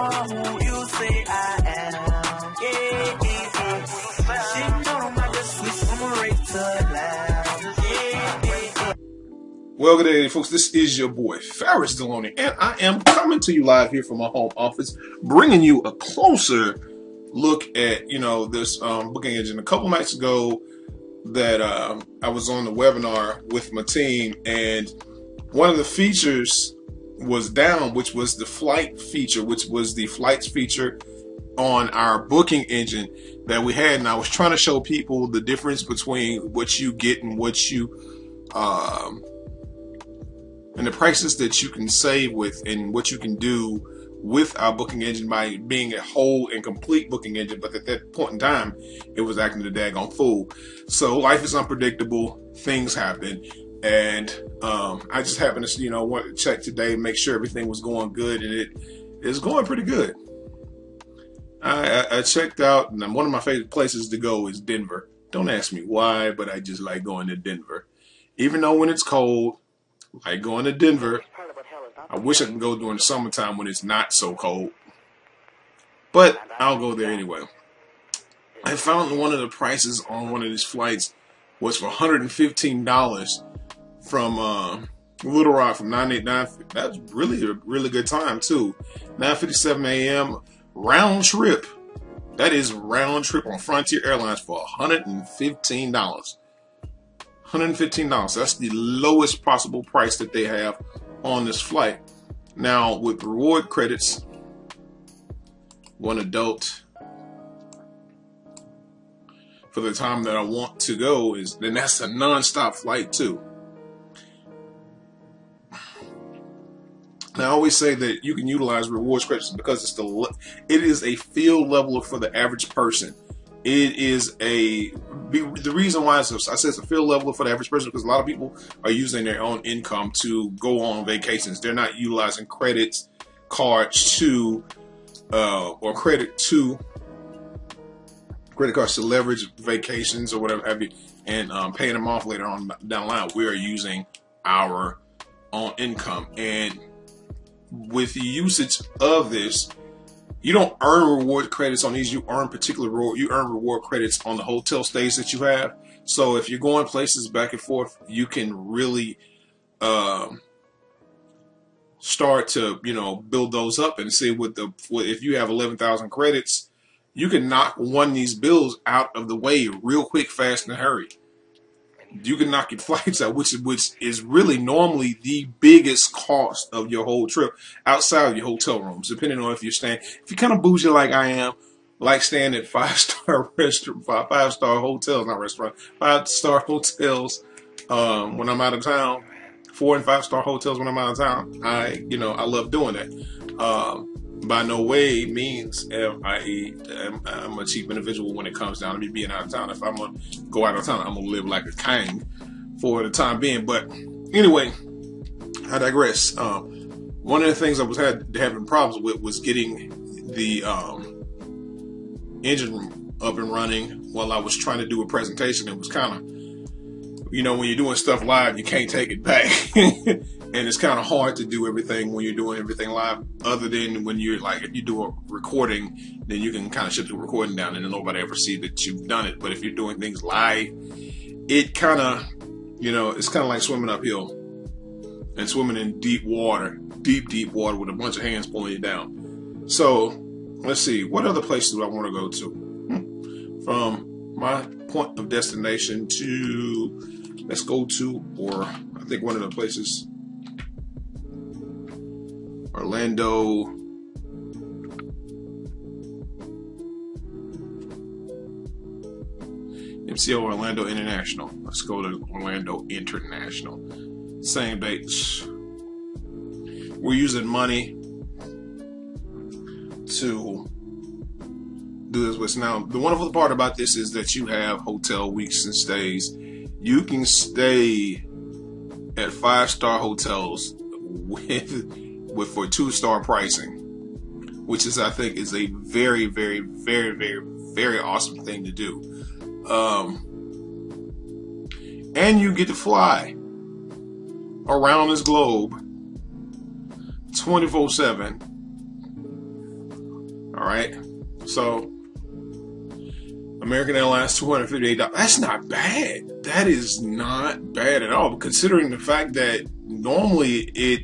are who you say I am. Yeah, yeah, yeah. She know I'm like a switch from a right to left. Yeah, yeah. Well, good day, folks. This is your boy, Ferris Deloney, and I am coming to you live here from my home office, bringing you a closer look at, this booking engine. A couple nights ago that I was on the webinar with my team, and one of the features was down, which was the flight feature, which was the flights feature on our booking engine that we had. And I was trying to show people the difference between what you get and what you and the prices that you can save with and what you can do with our booking engine by being a whole and complete booking engine. But at that point in time, it was acting the daggone fool. So life is unpredictable, things happen, and I just happened to want to check today, make sure everything was going good, and it is going pretty good. I checked out, and one of my favorite places to go is Denver. Don't ask me why, but I just like going to Denver. Even though when it's cold, I like going to Denver. I wish I could go during the summertime when it's not so cold, but I'll go there anyway. I found one of the prices on one of these flights was for $115 from Little Rock from 989. That's really a really good time too. 9:57 a.m. round trip. That is round trip on Frontier Airlines for $115. $115. That's the lowest possible price that they have on this flight. Now with reward credits, one adult for the time that I want to go then that's a non-stop flight too. Now I always say that you can utilize rewards credits because it is a feel leveler for the average person. It is the reason why I say it's a field leveler for the average person because a lot of people are using their own income to go on vacations. They're not utilizing credits, cards or credit cards to leverage vacations or whatever have you, and paying them off later on down the line. We are using our own income, and with the usage of this, you don't earn reward credits on these. You earn reward credits on the hotel stays that you have. So if you're going places back and forth, you can really start to build those up and see if you have 11,000 credits, you can knock one of these bills out of the way real quick, fast, and hurry. You can knock your flights out, which is really normally the biggest cost of your whole trip outside of your hotel rooms, depending on if you're kind of bougie like I am, like staying at five-star hotels, not restaurant, 5-star hotels when I'm out of town, 4- and 5-star hotels when I'm out of town. I love doing that. By no way means I'm a cheap individual when it comes down to me being out of town. If I'm going to go out of town, I'm going to live like a king for the time being. But anyway, I digress. One of the things I was having problems with was getting the engine up and running while I was trying to do a presentation. It was kind of, when you're doing stuff live, you can't take it back. And it's kind of hard to do everything when you're doing everything live, other than when you're if you do a recording, then you can kind of shut the recording down and then nobody ever see that you've done it. But if you're doing things live, it kind of, it's kind of like swimming uphill and swimming in deep water with a bunch of hands pulling you down. So let's see, what other places do I want to go to? From my point of destination let's go to, or I think one of the places, Orlando, MCO Orlando International. Let's go to Orlando International. Same dates. We're using money to do this with. Now, the wonderful part about this is that you have hotel weeks and stays. You can stay at 5-star hotels for 2-star pricing, which I think is a very, very, very, very, very awesome thing to do. And you get to fly around this globe 24/7 All right. So American Airlines, $258. That's not bad. That is not bad at all, considering the fact that normally it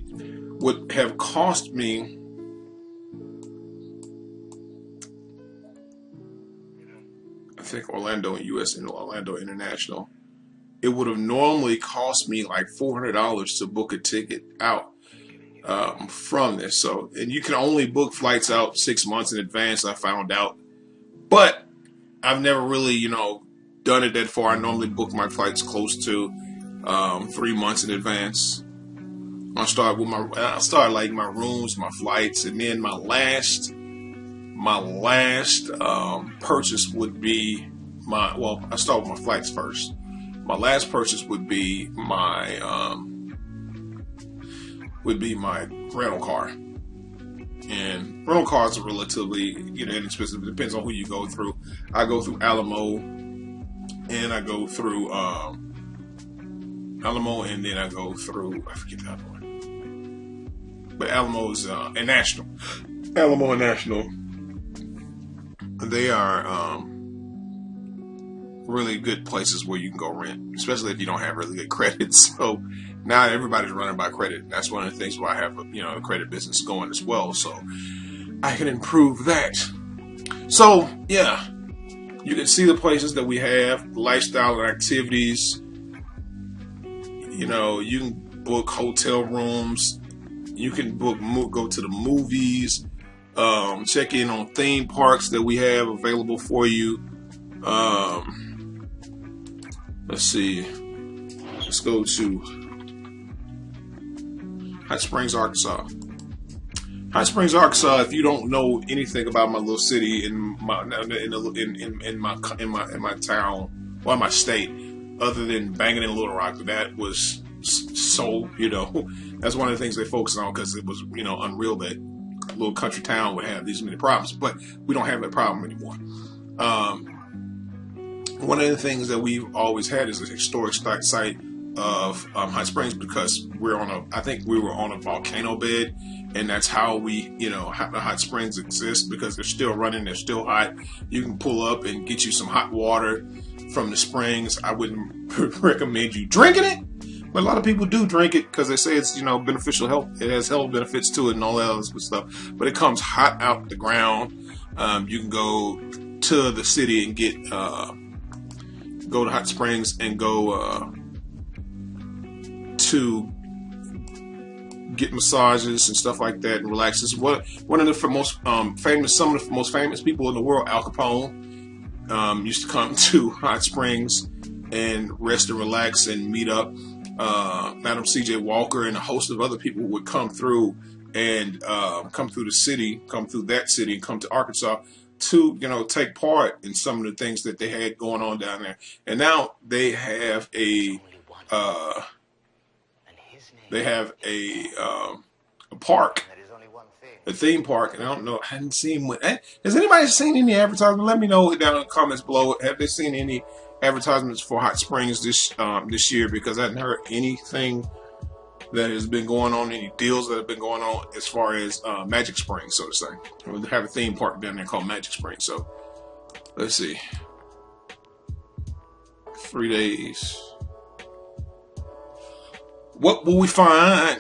would have cost me, I think Orlando and US and Orlando International, it would have normally cost me like $400 to book a ticket out from this. So, and you can only book flights out 6 months in advance, I found out. But I've never really, you know, done it that far. I normally book my flights close to 3 months in advance. I start like my rooms, my flights, and then my last purchase would be I start with my flights first. My last purchase would be my rental car. And rental cars are relatively, inexpensive. It depends on who you go through. I go through Alamo, and I go through Alamo, and then I go through, I forget the other one. But Alamo's and National. Alamo and National. They are really good places where you can go rent, especially if you don't have really good credit. So now everybody's running by credit. That's one of the things why I have a credit business going as well, so I can improve that. So yeah, you can see the places that we have, lifestyle and activities. You can book hotel rooms. You can go to the movies. Check in on theme parks that we have available for you. Let's see. Let's go to Hot Springs, Arkansas. Hot Springs, Arkansas. If you don't know anything about my little city in my town or my state, other than banging in Little Rock, that was so that's one of the things they focus on, because it was unreal that a little country town would have these many problems. But we don't have that problem anymore. One of the things that we've always had is a historic site of Hot Springs, because I think we were on a volcano bed, and that's how Hot Springs exist, because they're still running, they're still hot. You can pull up and get you some hot water from the springs. I wouldn't recommend you drinking it, but a lot of people do drink it because they say it's beneficial health. It has health benefits to it and all that other good stuff. But it comes hot out the ground. You can go to the city and go to Hot Springs and go to get massages and stuff like that and relax. This is one of the most famous, some of the most famous people in the world. Al Capone used to come to Hot Springs and rest and relax and meet up. Madam C.J. Walker and a host of other people would come through and come through that city and come to Arkansas to take part in some of the things that they had going on down there. And now they have a park, a theme park, and I don't know, I hadn't seen has anybody seen any advertisement? Let me know down in the comments below. Have they seen any advertisements for Hot Springs this year? Because I hadn't heard anything that has been going on, any deals that have been going on as far as Magic Springs, so to say. We have a theme park down there called Magic Springs. So let's see, 3 days. What will we find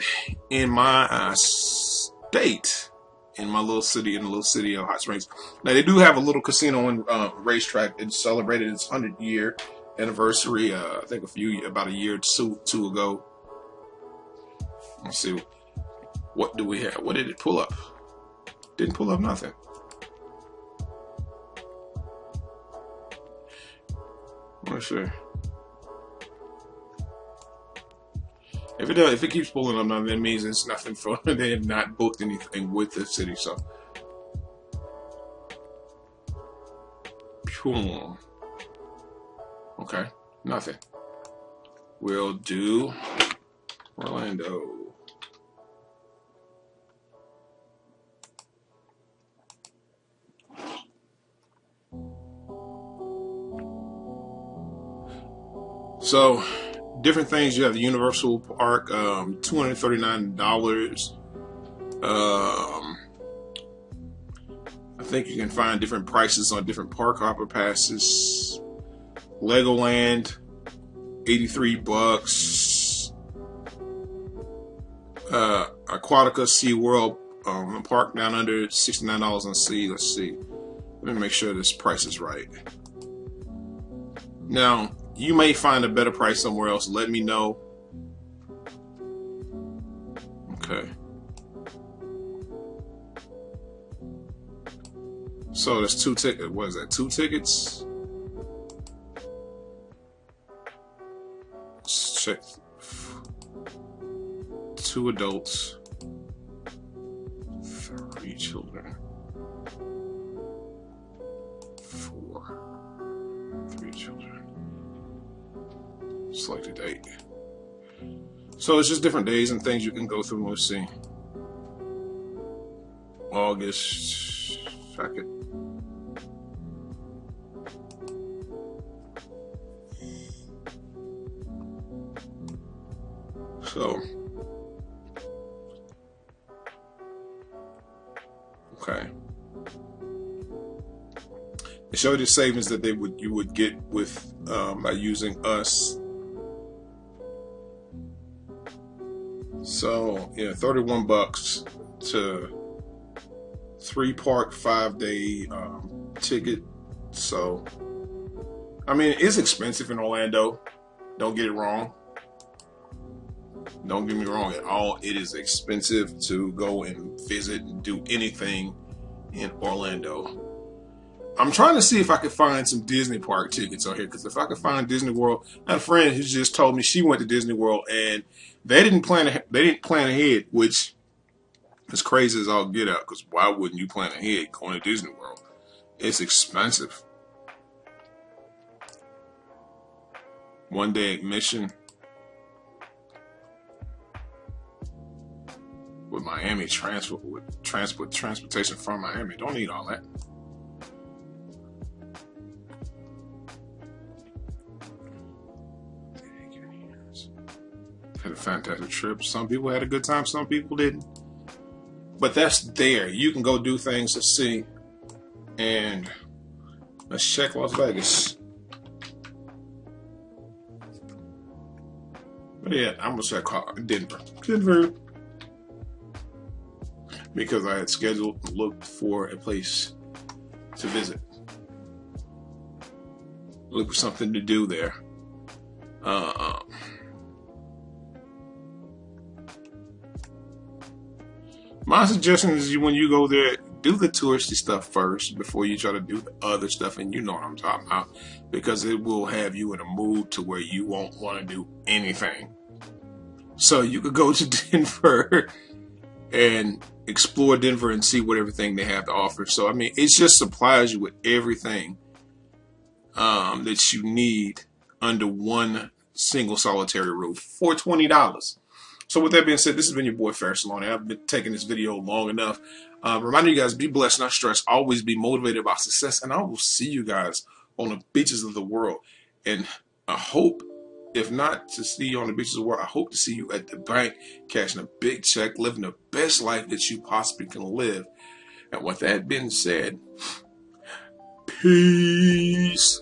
in my state, in my little city, in the little city of Hot Springs? Now, they do have a little casino and racetrack. It celebrated its 100-year anniversary, I think about a year or two ago. Let's see, what do we have? What did it pull up? Didn't pull up nothing. Let's see. If it keeps pulling up nothing, that means it's nothing for. They have not booked anything with the city. So, okay, nothing. We'll do Orlando. So, different things. You have the Universal Park, $239. I think you can find different prices on different park hopper passes. Legoland, $83. Aquatica SeaWorld park down under $69 on sea. Let's see. Let me make sure this price is right. Now, you may find a better price somewhere else. Let me know. Okay. So there's 2 tickets. What is that? 2 tickets? Let's check. 2 adults, 3 children, 4, 3 children. Select a date. So it's just different days and things you can go through. Let's see. August 2nd. So, okay. It showed the savings that you would get with by using us. So yeah, $31 to 3 park 5-day ticket. So I mean, it's expensive in Orlando. Don't get it wrong. Don't get me wrong at all. It is expensive to go and visit and do anything in Orlando. I'm trying to see if I can find some Disney park tickets on here, because if I could find Disney World, I had a friend who just told me she went to Disney World and they didn't plan ahead, which is crazy as all get out. Because why wouldn't you plan ahead going to Disney World? It's expensive. 1-day admission. With Miami transportation from Miami. Don't need all that. Had a fantastic trip. Some people had a good time, some people didn't. But that's there. You can go do things to see. And let's check Las Vegas. But yeah, I'm gonna check Denver. Because I had scheduled to look for a place to visit. Look for something to do there. My suggestion is when you go there, do the touristy stuff first before you try to do the other stuff, and you know what I'm talking about, because it will have you in a mood to where you won't want to do anything. So you could go to Denver and explore Denver and see what everything they have to offer. So I mean, it just supplies you with everything that you need under one single solitary roof for $20. So with that being said, this has been your boy Ferris Saloni. I've been taking this video long enough. Reminding you guys, be blessed, not stressed. Always be motivated by success. And I will see you guys on the beaches of the world. And I hope, if not to see you on the beaches of the world, I hope to see you at the bank, cashing a big check, living the best life that you possibly can live. And with that being said, peace.